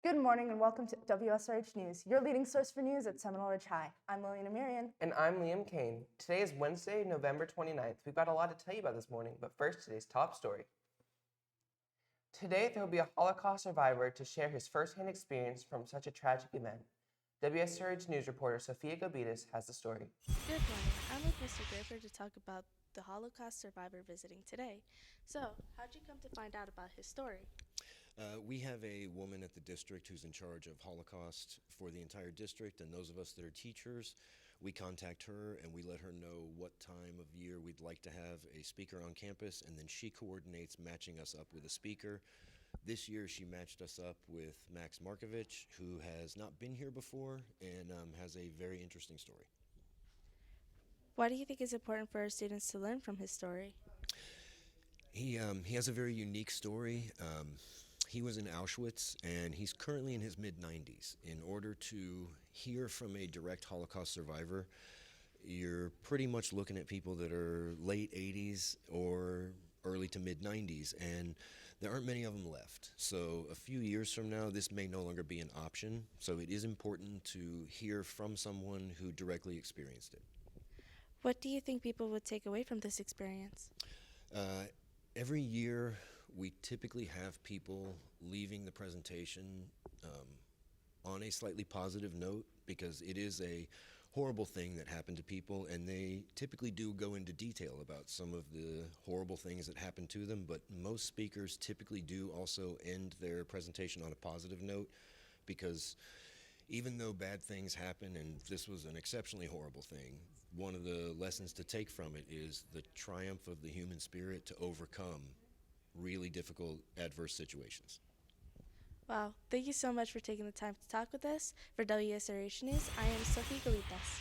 Good morning and welcome to Wsrh News, your leading source for news at Seminole Ridge High. I'm Lillian Amirian. And I'm Liam Kane. Today is Wednesday, November 29th. We've got a lot to tell you about this morning, but first, today's top story. Today, there will be a Holocaust survivor to share his firsthand experience from such a tragic event. Wsrh News reporter Sophia Gobitis has the story. Good morning. I'm with Mr. Gord to talk about the Holocaust survivor visiting today. So, how'd you come to find out about his story? We have a woman at the district who's in charge of Holocaust for the entire district, and those of us that are teachers, we contact her and we let her know what time of year we'd like to have a speaker on campus, and then she coordinates matching us up with a speaker. This year she matched us up with Max Markovich, who has not been here before and has a very interesting story. Why do you think it's important for our students to learn from his story? He has a very unique story. He was in Auschwitz, and he's currently in his mid-90s. In order to hear from a direct Holocaust survivor, you're pretty much looking at people that are late 80s or early to mid-90s, and there aren't many of them left. So a few years from now, this may no longer be an option. So it is important to hear from someone who directly experienced it. What do you think people would take away from this experience? Every year, we typically have people leaving the presentation on a slightly positive note, because it is a horrible thing that happened to people, and they typically do go into detail about some of the horrible things that happened to them, but most speakers typically do also end their presentation on a positive note, because even though bad things happen, and this was an exceptionally horrible thing, one of the lessons to take from it is the triumph of the human spirit to overcome really difficult, adverse situations. Wow, thank you so much for taking the time to talk with us. For WSRH News, I am Sophie Galitas.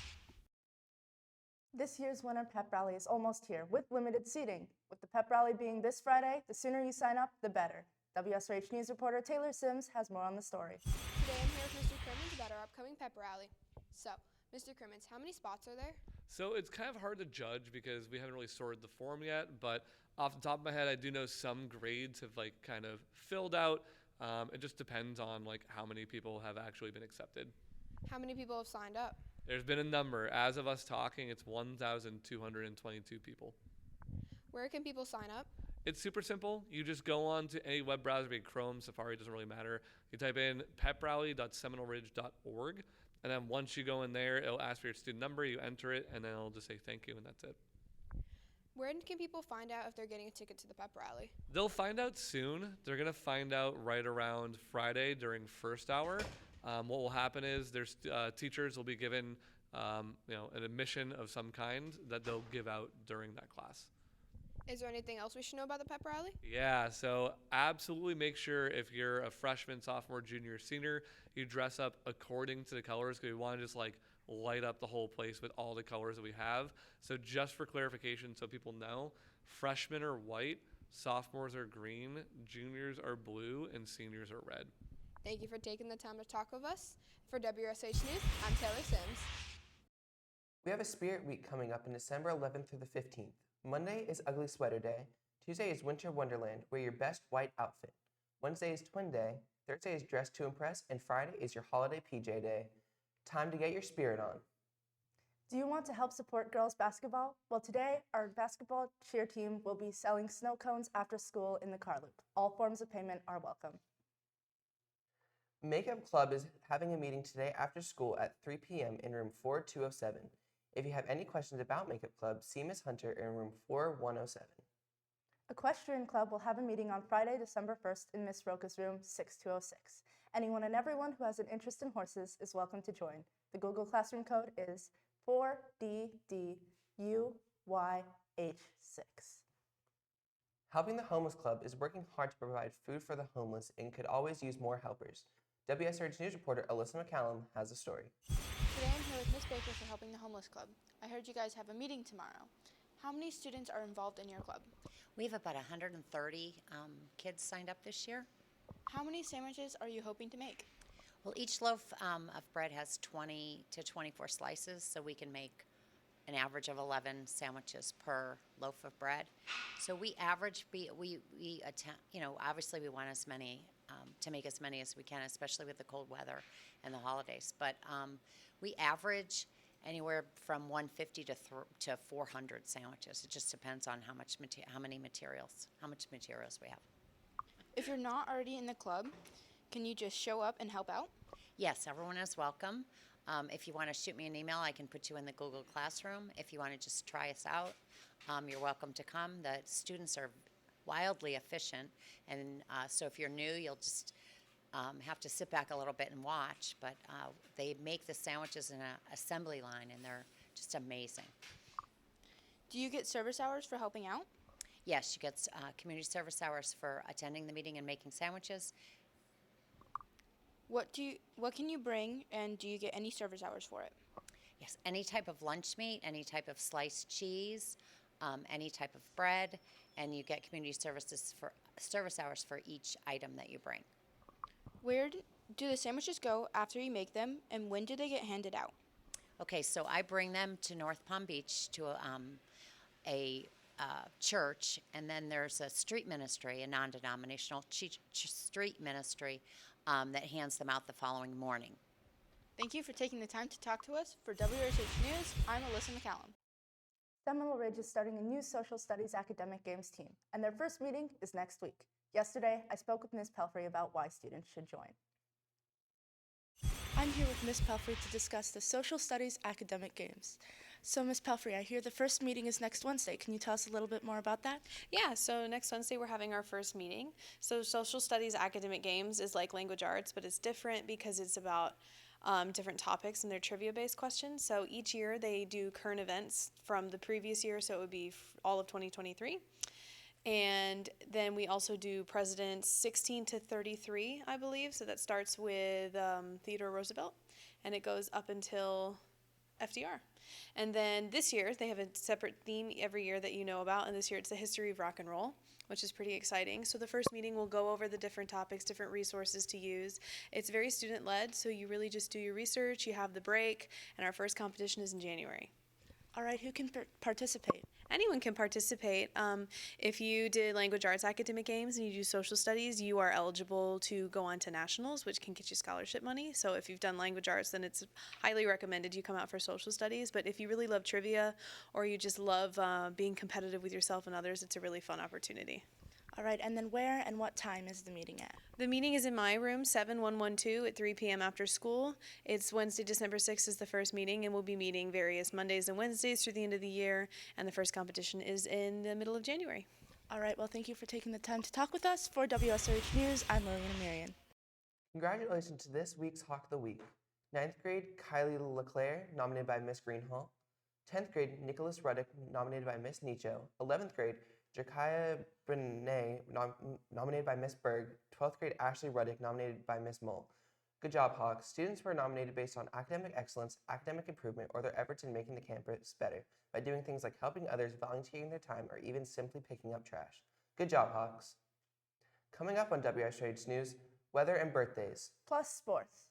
This year's Winter Pep Rally is almost here with limited seating. With the Pep Rally being this Friday, the sooner you sign up, the better. WSRH News reporter Taylor Sims has more on the story. Today I'm here with Mr. Crimmins about our upcoming pep rally. So, Mr. Crimmins, how many spots are there? So it's kind of hard to judge because we haven't really sorted the form yet, but off the top of my head, I do know some grades have kind of filled out. It just depends on how many people have actually been accepted. How many people have signed up? There's been a number. As of us talking, it's 1,222 people. Where can people sign up? It's super simple. You just go on to any web browser, be it Chrome, Safari, doesn't really matter. You type in peprally.seminoleridge.org, and then once you go in there, it'll ask for your student number, you enter it, and then it'll just say thank you, and that's it. Where can people find out if they're getting a ticket to the pep rally? They'll find out soon. They're going to find out right around Friday during first hour. What will happen is there's teachers will be given an admission of some kind that they'll give out during that class. Is there anything else we should know about the pep rally? Yeah, so absolutely make sure if you're a freshman, sophomore, junior, senior, you dress up according to the colors, because we want to just light up the whole place with all the colors that we have. So just for clarification, so people know, freshmen are white, sophomores are green, juniors are blue, and seniors are red. Thank you for taking the time to talk with us. For WSH News, I'm Taylor Sims. We have a Spirit Week coming up in December 11th through the 15th. Monday is Ugly Sweater Day. Tuesday is Winter Wonderland, wear your best white outfit. Wednesday is Twin Day. Thursday is Dress to Impress, and Friday is your holiday PJ Day. Time to get your spirit on. Do you want to help support girls basketball? Well, today, our basketball cheer team will be selling snow cones after school in the car loop. All forms of payment are welcome. Makeup Club is having a meeting today after school at 3 p.m. in room 4207. If you have any questions about Makeup Club, see Ms. Hunter in room 4107. Equestrian Club will have a meeting on Friday, December 1st in Miss Roca's room 6206. Anyone and everyone who has an interest in horses is welcome to join. The Google Classroom code is 4DDUYH6. Helping the Homeless Club is working hard to provide food for the homeless and could always use more helpers. WSRH News reporter Alyssa McCallum has a story. Today I'm here with Miss Baker for Helping the Homeless Club. I heard you guys have a meeting tomorrow. How many students are involved in your club? We have about 130 kids signed up this year. How many sandwiches are you hoping to make? Well, each loaf of bread has 20 to 24 slices, so we can make an average of 11 sandwiches per loaf of bread. So we average, we attempt, obviously we want as many, to make as many as we can, especially with the cold weather and the holidays. But we average anywhere from 150 to 400 sandwiches. It just depends on how much materials we have. If you're not already in the club, can you just show up and help out? Yes, everyone is welcome. If you want to shoot me an email, I can put you in the Google Classroom. If you want to just try us out, you're welcome to come. The students are wildly efficient, and so if you're new, you'll just have to sit back a little bit and watch. But they make the sandwiches in an assembly line, and they're just amazing. Do you get service hours for helping out? Yes, you get community service hours for attending the meeting and making sandwiches. What can you bring, and do you get any service hours for it? Yes, any type of lunch meat, any type of sliced cheese, any type of bread, and you get community service hours for each item that you bring. Where do the sandwiches go after you make them, and when do they get handed out? Okay, so I bring them to North Palm Beach to a church, and then there's a street ministry, a non-denominational street ministry that hands them out the following morning. Thank you for taking the time to talk to us. For Wsrh News, I'm Alyssa McCallum. Seminole Ridge is starting a new social studies academic games team, and their first meeting is next week. Yesterday, I spoke with Ms. Pelfrey about why students should join. I'm here with Ms. Pelfrey to discuss the social studies academic games. So, Ms. Pelfrey, I hear the first meeting is next Wednesday. Can you tell us a little bit more about that? Yeah, so next Wednesday we're having our first meeting. So social studies academic games is like language arts, but it's different because it's about different topics and they're trivia-based questions. So each year they do current events from the previous year, so it would be all of 2023. And then we also do presidents 16 to 33, I believe. So that starts with Theodore Roosevelt, and it goes up until FDR. And then this year, they have a separate theme every year that you know about, and this year it's the history of rock and roll, which is pretty exciting. So the first meeting will go over the different topics, different resources to use. It's very student-led, so you really just do your research, you have the break, and our first competition is in January. All right, who can participate? Anyone can participate. If you did language arts academic games and you do social studies, you are eligible to go on to nationals, which can get you scholarship money. So if you've done language arts, then it's highly recommended you come out for social studies. But if you really love trivia or you just love being competitive with yourself and others, it's a really fun opportunity. All right, and then where and what time is the meeting at? The meeting is in my room, 7112 at 3 p.m. after school. It's Wednesday, December 6th is the first meeting, and we'll be meeting various Mondays and Wednesdays through the end of the year, and the first competition is in the middle of January. All right, well, thank you for taking the time to talk with us. For Wsrh News, I'm Lillian Amirian. Congratulations to this week's Hawk of the Week. 9th grade, Kylie LeClaire, nominated by Miss Greenhall. 10th grade, Nicholas Ruddick, nominated by Miss Nicho. 11th grade, Jakaya Brené, nominated by Miss Berg. 12th grade, Ashley Ruddick, nominated by Miss Mull. Good job, Hawks. Students were nominated based on academic excellence, academic improvement, or their efforts in making the campus better by doing things like helping others, volunteering their time, or even simply picking up trash. Good job, Hawks. Coming up on Wsrh News, weather and birthdays. Plus sports.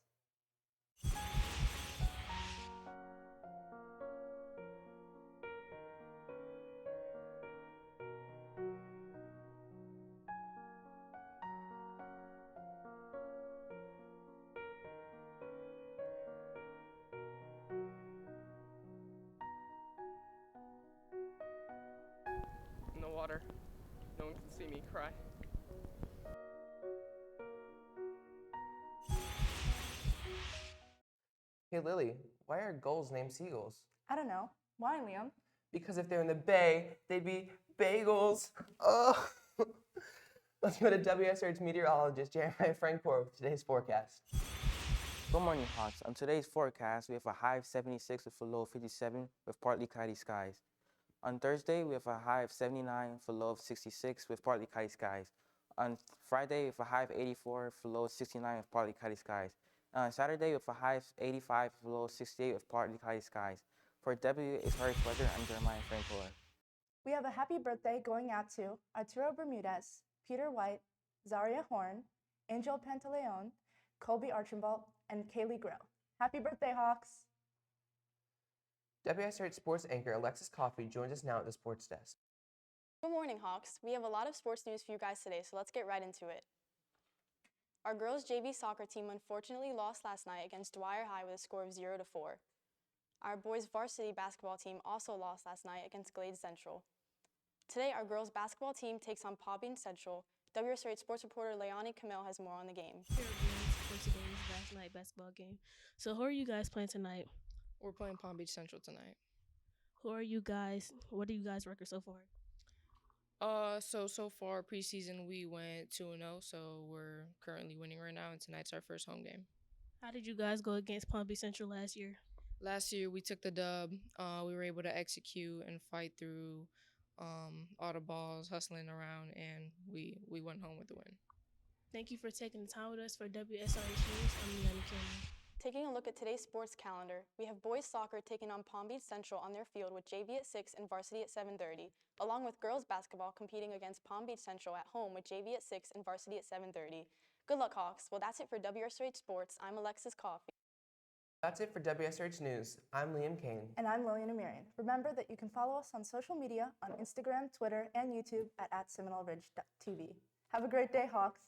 In the water. No one can see me cry. Hey, Lily, why are gulls named seagulls? I don't know. Why, Liam? Because if they're in the bay, they'd be bagels. Oh. Let's go to Wsrh meteorologist Jeremiah Frankfort with today's forecast. Good morning, Hawks. On today's forecast, we have a high of 76 with a low of 57 with partly cloudy skies. On Thursday, we have a high of 79 with a low of 66 with partly cloudy skies. On Friday, we have a high of 84 with a low of 69 with partly cloudy skies. And on Saturday, we have a high of 85 with a low of 68 with partly cloudy skies. For Wsrh Weather, I'm Jeremiah Frankfort. We have a happy birthday going out to Arturo Bermudez, Peter White, Zaria Horn, Angel Pantaleon, Colby Archambault, and Kaylee Grill. Happy birthday, Hawks! WSRH sports anchor Alexis Coffey joins us now at the sports desk. Good morning, Hawks. We have a lot of sports news for you guys today, so let's get right into it. Our girls JV soccer team unfortunately lost last night against Wsrh High with a score of 0-4. Our boys varsity basketball team also lost last night against Glade Central. Today, our girls basketball team takes on Palm Beach Central. WSRH sports reporter Leonie Camille has more on the game. Here for today's last night basketball game. So who are you guys playing tonight? We're playing Palm Beach Central tonight. Who are you guys? What are you guys' record so far? So far preseason we went 2-0, so we're currently winning right now, and tonight's our first home game. How did you guys go against Palm Beach Central last year? Last year we took the dub. We were able to execute and fight through all the balls, hustling around, and we went home with the win. Thank you for taking the time with us for WSRH News. I'm Leonie Camille. Taking a look at today's sports calendar, we have boys soccer taking on Palm Beach Central on their field with JV at 6 and varsity at 7:30, along with girls basketball competing against Palm Beach Central at home with JV at 6 and varsity at 7:30. Good luck, Hawks. Well, that's it for WSRH Sports. I'm Alexis Coffey. That's it for WSRH News. I'm Liam Kane. And I'm Lillian Amirian. Remember that you can follow us on social media on Instagram, Twitter, and YouTube at Seminole Ridge TV. Have a great day, Hawks.